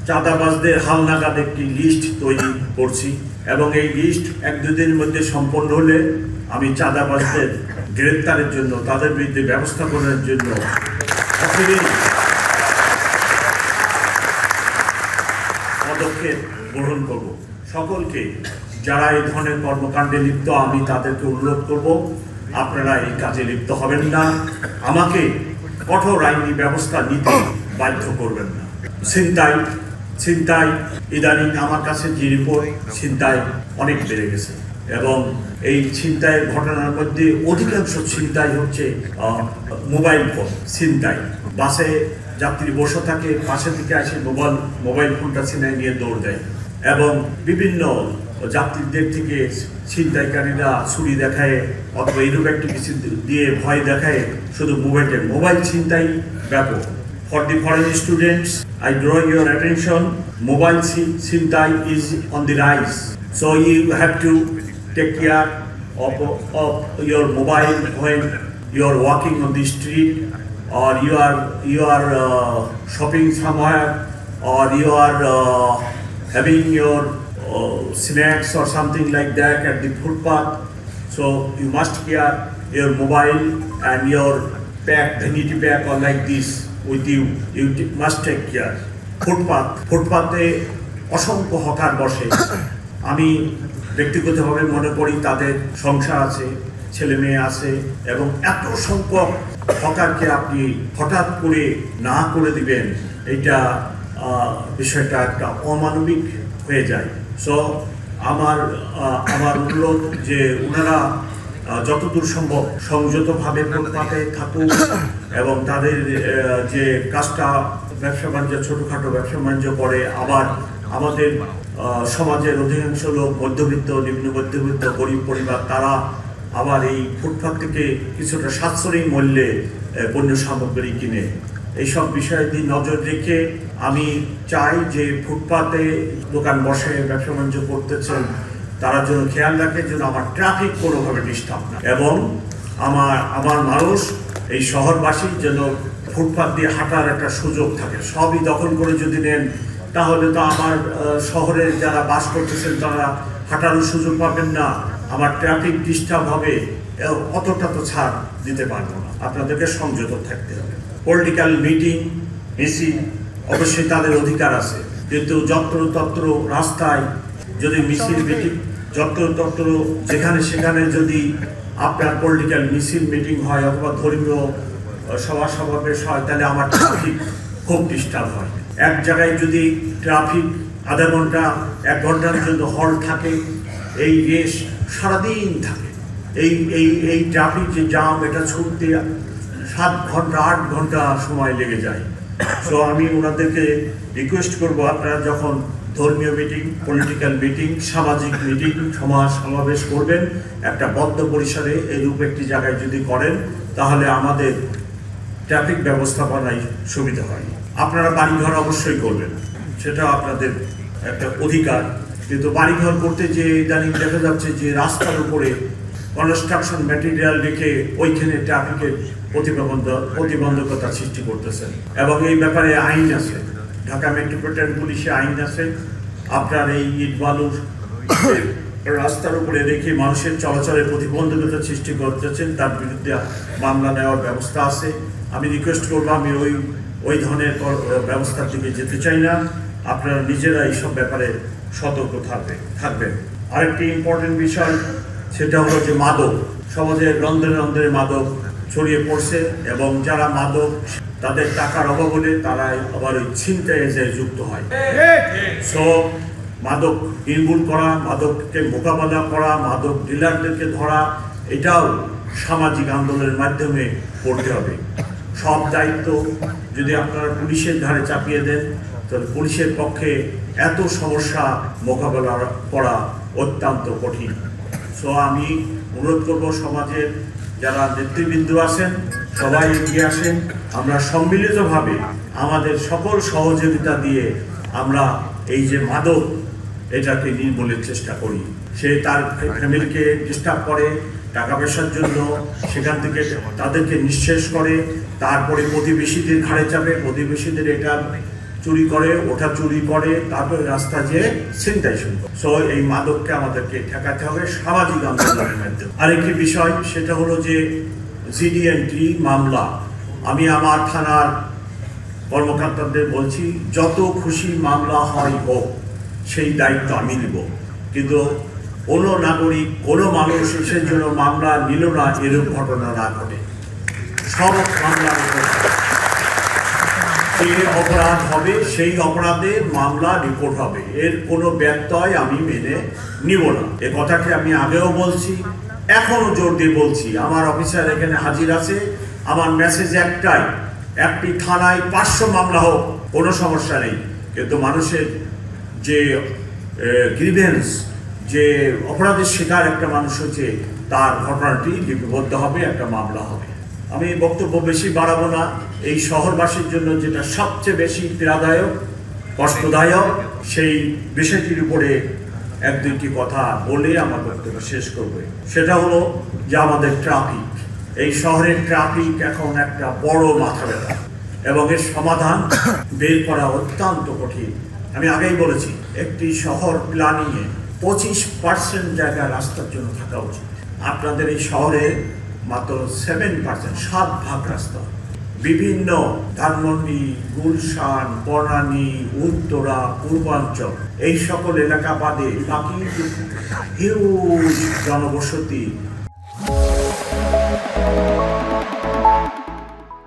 চাঁদাবাজদের হালনাগাদ একটি লিস্ট তৈরি করছি এবং এই লিস্ট 1-2 দিনের মধ্যে সম্পন্ন হলে আমি চাঁদাবাজদের গ্রেফতারের জন্য, তাদের বিরুদ্ধে ব্যবস্থা গ্রহণের জন্য পদক্ষেপ গ্রহণ করব। সকলকে যারা এই ধরনের কর্মকাণ্ডে লিপ্ত, আমি তাদেরকে অনুরোধ করব, আপনারা এই কাজে লিপ্ত হবেন না, আমাকে কঠোর আইনি ব্যবস্থা নিতে বাধ্য করবেন না। ছিনতাই ইদানিং আমার কাছে যে রিপোর্ট, ছিনতাই অনেক বেড়ে গেছে এবং এই ছিনতাইয়ের ঘটনার মধ্যে অধিকাংশ ছিনতাই হচ্ছে মোবাইল ফোন ছিনতাই। বাসে যাত্রী বসে থাকে, পাশে থেকে আসে মোবাইল ফোনটা ছিনাই নিয়ে দৌড় দেয় এবং বিভিন্ন যাত্রীদের থেকে ছিনতাইকারীরা ছুরি দেখায় অথবা এরূপ একটি কিছু দিয়ে ভয় দেখায় শুধু মোবাইল ছিনতাই ব্যাপক। For the foreign students, I draw your attention, mobile ছিনতাই is on the rise. So you have to take care of your mobile when you are walking on the street, or you are shopping somewhere, or you are having your snacks or something like that at the footpath. So you must care your mobile and your vanity bag or like this with you. You must take care. ফুটপাতে অসংখ্য hawker বসে। আমি ব্যক্তিগতভাবে মনে করি তাদের সংসার আছে, ছেলে মেয়ে আছে এবং এত সংখ্যক হকারকে আপনি হঠাৎ করে না করে দিবেন, এটা বিষয়টা একটা অমানবিক হয়ে যায়। সো আমার অনুরোধ যে ওনারা যতদূর সম্ভব সংযতভাবে ফুটপাতে থাকুক এবং তাদের যে কাজটা ব্যবসা বাণিজ্য, ছোটখাটো ব্যবসা বাণিজ্য করে, আবার আমাদের সমাজের অধিকাংশ লোক মধ্যবিত্ত, নিম্ন মধ্যবিত্ত, গরিব পরিবার, তারা আবার এই ফুটপাত থেকে কিছুটা সাশ্রয়ী মূল্যে পণ্য সামগ্রী কিনে। এইসব বিষয় দিয়ে নজর রেখে আমি চাই যে ফুটপাতে দোকান বসে ব্যবসা বাণিজ্য করতেছেন তারা যেন খেয়াল রাখে যেন আমার ট্রাফিক কোনোভাবে ডিস্টার্ব না, এবং আমার মানুষ এই শহরবাসী যেন ফুটপাত দিয়ে হাঁটার একটা সুযোগ থাকে। সবই দখল করে যদি নেন তাহলে তো আমার শহরে যারা বাস করতেছেন তারা হাঁটারও সুযোগ পাবেন না, আমার ট্রাফিক ডিস্টার্ব হবে, অতটা তো ছাড় দিতে পারবো না। আপনাদেরকে সংযত থাকতে হবে। পলিটিক্যাল মিটিং মিছিল অবশ্যই তাদের অধিকার আছে, কিন্তু যত্রতত্র রাস্তায় যদি মিছিল মিটিং, যত্রতত্র যেখানে সেখানে যদি আপনার পলিটিক্যাল মিছিল মিটিং হয় অথবা ধর্মীয় সভা সমাবেশ হয়, তাহলে আমার ট্রাফিক খুব ডিস্টার্ব হয়। এক জায়গায় যদি ট্রাফিক আধা ঘন্টা 1 ঘন্টার জন্য হল্ট থাকে, এই রেস সারাদিন থাকে, এই ট্রাফিক যে জাম, এটা ছুটতে 7 ঘন্টা 8 ঘন্টা সময় লেগে যায়। সো আমি ওনাদেরকে রিকোয়েস্ট করব, আপনারা যখন ধর্মীয় মিটিং, পলিটিক্যাল মিটিং, সামাজিক মিটিং, সমাবেশ করবেন, একটা বদ্ধ পরিসরে এইরূপ একটি জায়গায় যদি করেন তাহলে আমাদের ট্রাফিক ব্যবস্থাপনায় সুবিধা হয়। আপনারা বাড়িঘর অবশ্যই করবেন, সেটা আপনাদের একটা অধিকার, কিন্তু বাড়িঘর করতে যে ইদানিং দেখা যাচ্ছে যে রাস্তার উপরে কনস্ট্রাকশন ম্যাটেরিয়াল রেখে ওইখানে ট্রাফিকের প্রতিবন্ধকতা সৃষ্টি করতেছেন, এবং এই ব্যাপারে আইন আছে, ঢাকা মেট্রোপলিটন পুলিশে আইন আছে। আপনার এই ইট বালুর রাস্তার উপরে রেখে মানুষের চলাচলে প্রতিবন্ধকতা সৃষ্টি করতেছেন, তার বিরুদ্ধে মামলা নেওয়ার ব্যবস্থা আছে। আমি রিকোয়েস্ট করবো, আমি ওই ধরনের ব্যবস্থার দিকে যেতে চাই না। আপনারা নিজেরা এইসব ব্যাপারে সতর্ক থাকবেন। আরেকটি ইম্পর্টেন্ট বিষয়, সেটা হলো যে মাদক, সমাজের রন্ধ্রে রন্ধ্রে মাদক ছড়িয়ে পড়ছে, এবং যারা মাদক তাদের টাকার অভাব হলে তারা আবার ওই ছিনতাইয়ে যুক্ত হয়। সো মাদক নির্মূল করা, মাদককে মোকাবেলা করা, মাদক ডিলারদেরকে ধরা, এটাও সামাজিক আন্দোলনের মাধ্যমে করতে হবে। সব দায়িত্ব যদি আপনারা পুলিশের ধারে চাপিয়ে দেন তাহলে পুলিশের পক্ষে এত সমস্যা মোকাবেলা করা অত্যন্ত কঠিন। সো আমি অনুরোধ করব, সমাজের যারা নেতৃবৃন্দ আছেন সবাই এগিয়ে আসেন, আমরা সম্মিলিতভাবে আমাদের সকল সহযোগিতা দিয়ে আমরা এই যে মাদক, এটাকে নির্মূলের চেষ্টা করি। সে তার ফ্যামিলিকে ডিস্টার্ব করে টাকা পয়সার জন্য, সেখান থেকে তাদেরকে নিঃশেষ করে, তারপরে প্রতিবেশীদের ঘাড়ে চাপে, প্রতিবেশীদের এটা চুরি করে, ওটা চুরি করে, তারপরে রাস্তা যেয়ে ছিনতাই শুরু করে। সো এই মাদককে আমাদেরকে ঠেকাতে হবে সামাজিক আন্দোলনের মাধ্যমে। আরেকটি বিষয়, সেটা হলো যে জিডিএনটি মামলা, আমি আমার থানার কর্মকর্তাদের বলছি, যত খুশি মামলা হয় হোক, সেই দায়িত্ব আমি নিব, কিন্তু কোনো নাগরিক, কোনো মানুষ সেই জন্য মামলা নিল না এরূপ ঘটনা না ঘটে। সব মামলার যে অপরাধ হবে সেই অপরাধে মামলা রিপোর্ট হবে, এর কোনো ব্যত্যয় আমি মেনে নিব না। এ কথাটি আমি আগেও বলছি, এখনো জোর দিয়ে বলছি। আমার অফিসার এখানে হাজির আছে, আমার মেসেজ একটাই, একটি থানায় 500 মামলা হোক, কোনো সমস্যা নেই, কিন্তু মানুষের যে গ্রিভেন্স, যে অপরাধের শিকার একটা মানুষ হচ্ছে, তার ঘটনাটি লিপিবদ্ধ হবে, একটা মামলা হবে। আমি বক্তব্য বেশি বাড়াবো না। এই শহরবাসীর জন্য যেটা সবচেয়ে বেশি পীড়াদায়ক, কষ্টদায়ক, সেই বিষয়টির উপরে এক দুইটি কথা বলে আমার বক্তব্য শেষ করবে। সেটা হলো যে আমাদের ট্রাফিক, এই শহরের ট্রাফিক এখন একটা বড় মাথা ব্যথা, এবং এর সমাধান বের করা অত্যন্ত কঠিন। আমি আগেই বলেছি, একটি শহর প্ল্যানিংয়ে 25% জায়গা রাস্তার জন্য থাকা উচিত। আপনাদের এই শহরে মাত্র 7%, 7 ভাগ রাস্তা। বিভিন্ন ধানমন্ডি, গুলশান, বনানী, উত্তরা, পূর্বাঞ্চল, এই সকল এলাকা বাদে বাকি হিউজ জনবসতি